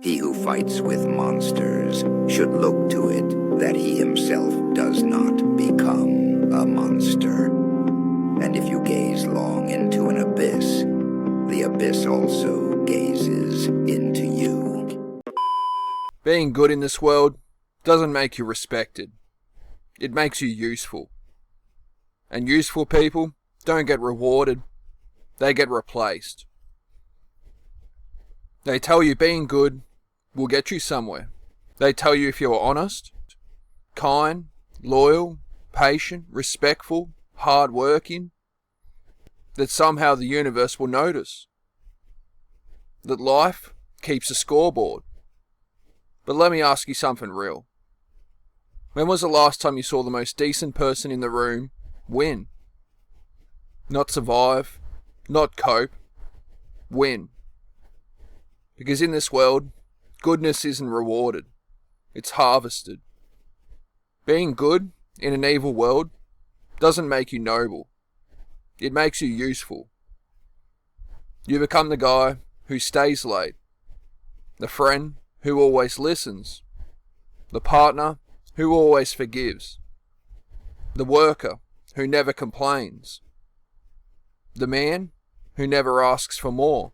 He who fights with monsters should look to it that he himself does not become a monster. And if you gaze long into an abyss, the abyss also gazes into you. Being good in this world doesn't make you respected. It makes you useful. And useful people don't get rewarded, they get replaced. They tell you being good will get you somewhere. They tell you if you're honest, kind, loyal, patient, respectful, hard-working, that somehow the universe will notice. That life keeps a scoreboard. But let me ask you something real. When was the last time you saw the most decent person in the room win? Not survive, not cope, win. Because in this world, goodness isn't rewarded, it's harvested. Being good in an evil world doesn't make you noble, it makes you useful. You become the guy who stays late, the friend who always listens, the partner who always forgives, the worker who never complains, the man who never asks for more,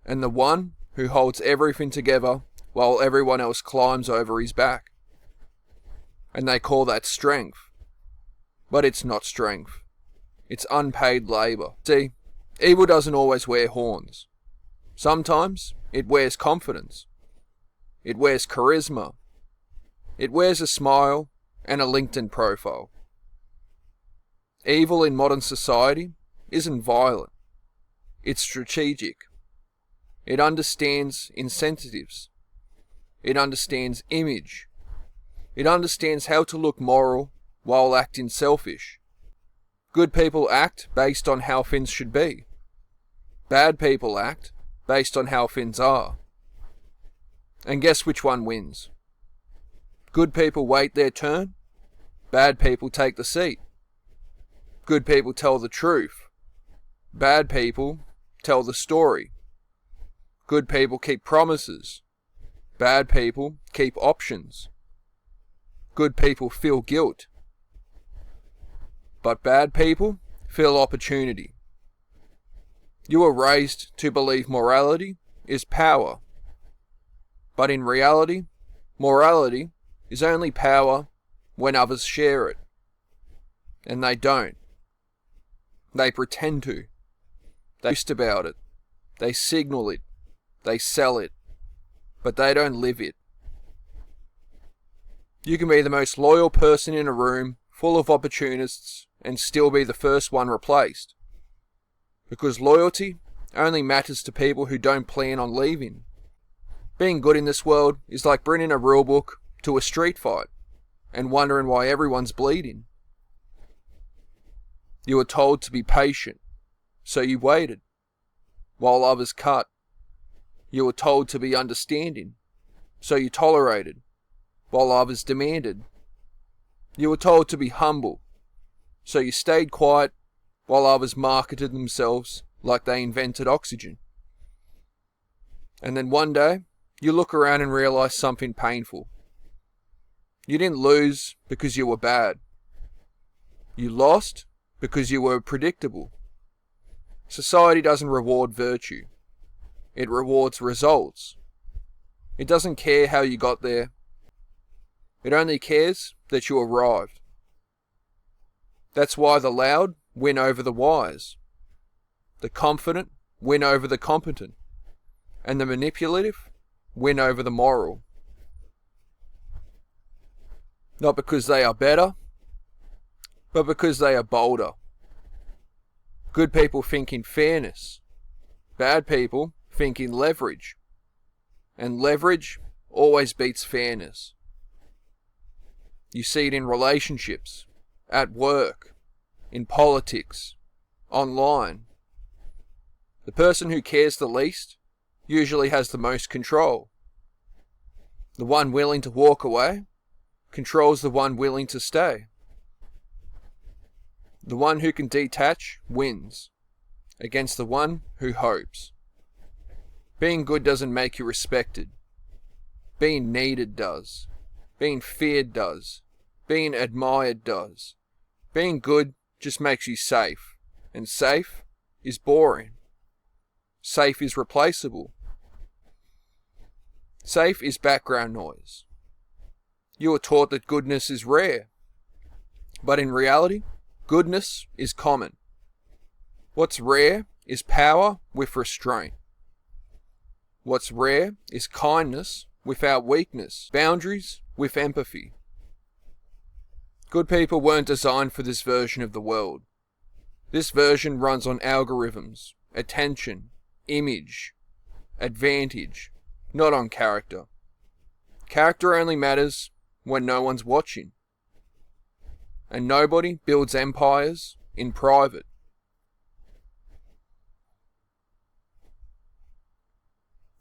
and the one who holds everything together while everyone else climbs over his back. And they call that strength. But it's not strength. It's unpaid labour. See, evil doesn't always wear horns. Sometimes it wears confidence. It wears charisma. It wears a smile and a LinkedIn profile. Evil in modern society isn't violent. It's strategic. It understands incentives. It understands image. It understands how to look moral while acting selfish. Good people act based on how things should be. Bad people act based on how things are. And guess which one wins? Good people wait their turn. Bad people take the seat. Good people tell the truth. Bad people tell the story. Good people keep promises. Bad people keep options. Good people feel guilt. But bad people feel opportunity. You are raised to believe morality is power. But in reality, morality is only power when others share it. And they don't. They pretend to. They boast about it. They signal it. They sell it, but they don't live it. You can be the most loyal person in a room full of opportunists and still be the first one replaced. Because loyalty only matters to people who don't plan on leaving. Being good in this world is like bringing a rule book to a street fight and wondering why everyone's bleeding. You were told to be patient, so you waited, while others cut. You were told to be understanding, so you tolerated, while others demanded. You were told to be humble, so you stayed quiet, while others marketed themselves like they invented oxygen. And then one day, you look around and realize something painful. You didn't lose because you were bad. You lost because you were predictable. Society doesn't reward virtue. It rewards results. It doesn't care how you got there. It only cares that you arrived. That's why the loud win over the wise. The confident win over the competent. And the manipulative win over the moral. Not because they are better, but because they are bolder. Good people think in fairness. Bad people think in leverage. And leverage always beats fairness. You see it in relationships, at work, in politics, online. The person who cares the least usually has the most control. The one willing to walk away controls the one willing to stay. The one who can detach wins against the one who hopes. Being good doesn't make you respected. Being needed does. Being feared does. Being admired does. Being good just makes you safe. And safe is boring. Safe is replaceable. Safe is background noise. You are taught that goodness is rare. But in reality, goodness is common. What's rare is power with restraint. What's rare is kindness without weakness, boundaries with empathy. Good people weren't designed for this version of the world. This version runs on algorithms, attention, image, advantage, not on character. Character only matters when no one's watching. And nobody builds empires in private.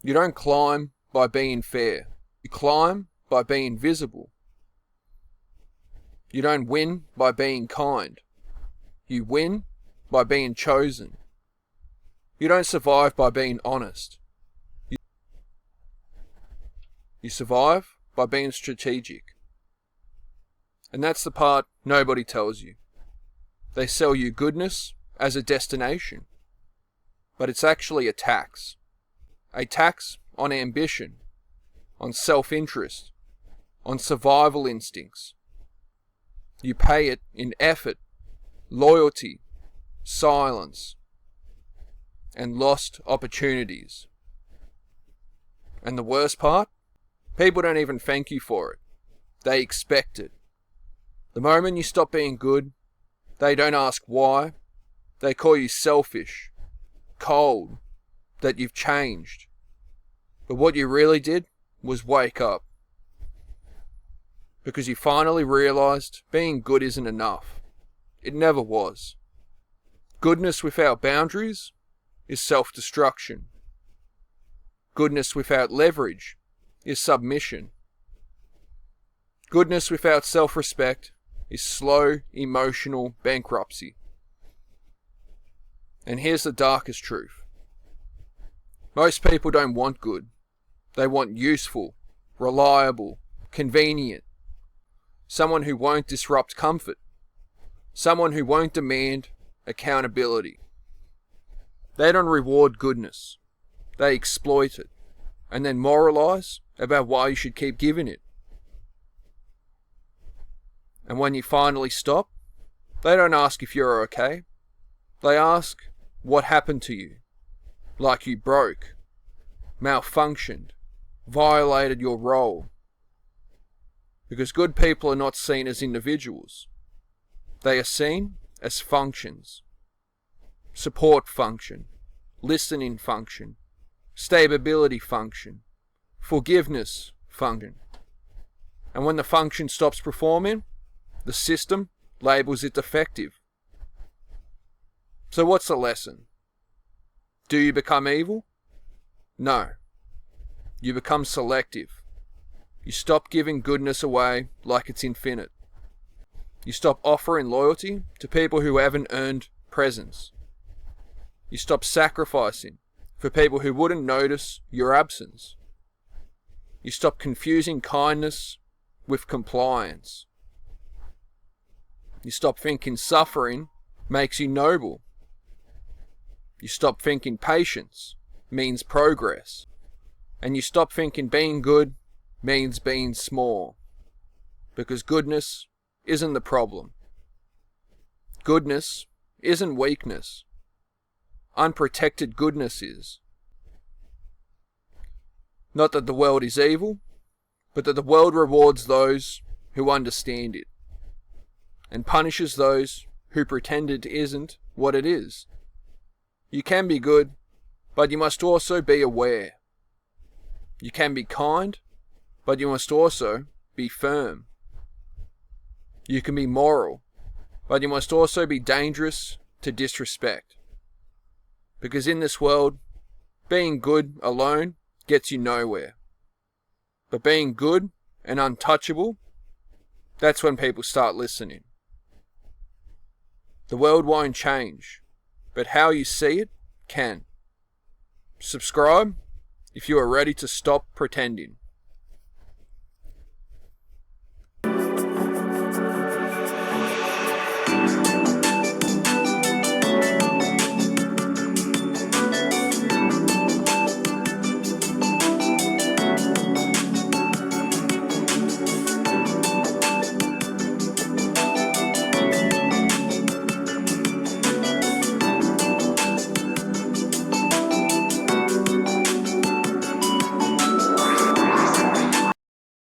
You don't climb by being fair. You climb by being visible. You don't win by being kind. You win by being chosen. You don't survive by being honest. You survive by being strategic. And that's the part nobody tells you. They sell you goodness as a destination. But it's actually a tax. A tax on ambition, on self-interest, on survival instincts. You pay it in effort, loyalty, silence, and lost opportunities. And the worst part? People don't even thank you for it. They expect it. The moment you stop being good, they don't ask why. They call you selfish, cold, that you've changed. But what you really did was wake up. Because you finally realized being good isn't enough. It never was. Goodness without boundaries is self-destruction. Goodness without leverage is submission. Goodness without self-respect is slow, emotional bankruptcy. And here's the darkest truth. Most people don't want good. They want useful, reliable, convenient. Someone who won't disrupt comfort. Someone who won't demand accountability. They don't reward goodness. They exploit it. And then moralize about why you should keep giving it. And when you finally stop, they don't ask if you're okay. They ask what happened to you. Like you broke, malfunctioned, violated your role. Because good people are not seen as individuals. They are seen as functions. Support function, listening function, stability function, forgiveness function. And when the function stops performing, the system labels it defective. So what's the lesson? Do you become evil? No. You become selective. You stop giving goodness away like it's infinite. You stop offering loyalty to people who haven't earned presence. You stop sacrificing for people who wouldn't notice your absence. You stop confusing kindness with compliance. You stop thinking suffering makes you noble. You stop thinking patience means progress. And you stop thinking being good means being small. Because goodness isn't the problem. Goodness isn't weakness. Unprotected goodness is. Not that the world is evil, but that the world rewards those who understand it, and punishes those who pretend it isn't what it is. You can be good, but you must also be aware. You can be kind, but you must also be firm. You can be moral, but you must also be dangerous to disrespect. Because in this world, being good alone gets you nowhere. But being good and untouchable, that's when people start listening. The world won't change, but how you see it can. Subscribe if you are ready to stop pretending.